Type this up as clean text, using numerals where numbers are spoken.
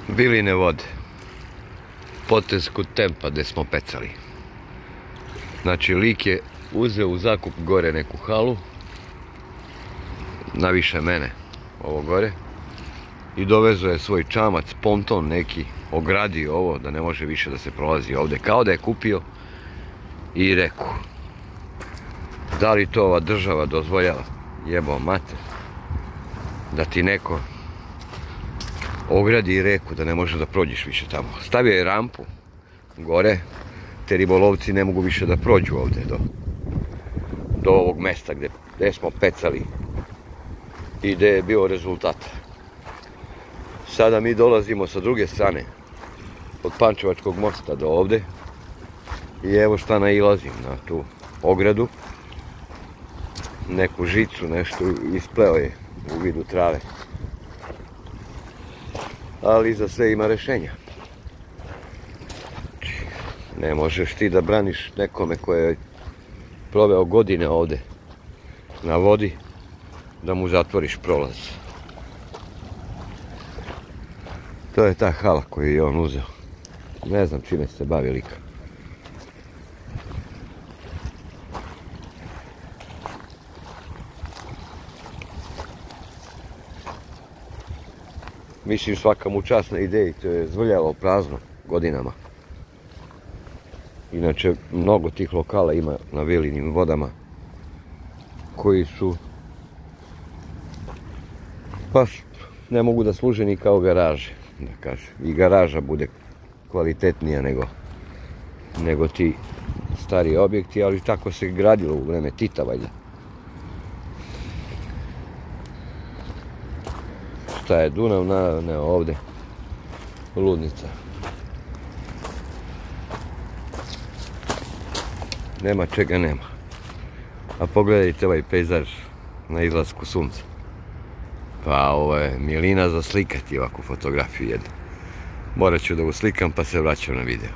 Biline vode. Potez kod Tempa gdje smo pecali. Znači lik je uzeo u zakup gore neku halu. Naviše mene ovo gore. I dovezao je svoj čamac, ponton neki. Ogradio ovo da ne može više da se prolazi ovdje. Kao da je kupio i reku. Da li to ova država dozvoljava? Jebao mater. Da ti neko ogradi reku da ne možeš da prođeš više tamo. Stavio je rampu gore, te ribolovci ne mogu više da prođu ovdje do ovog mesta gdje smo pecali i gdje je bio rezultat. Sada mi dolazimo sa druge strane od Pančevačkog mosta do ovdje i evo šta nailazim na tu ogradu. Neku žicu, nešto ispleo je u vidu trave. Ali za sve ima rješenja. Ne možeš ti da braniš nekome koji je proveo godine ovdje na vodi, da mu zatvoriš prolaz. To je ta hala koju je on uzeo. Ne znam čime se bavi lik. Mislim, svaka mu čast na ideji, to je zvrljalo prazno godinama. Inače, mnogo tih lokala ima na Bilinim vodama koji su, pa ne mogu da služe ni kao garaže, da kažem. I garaža bude kvalitetnija nego ti stari objekti, ali tako se gradilo u vreme Tita, valjda. Šta je Dunav, ne ovdje, ludnica. Nema čega nema. A pogledajte ovaj pejzaž na izlasku sunca. Pa ovo je milina za slikati ovakvu fotografiju jednu. Morat ću da uslikam pa se vraćam na video.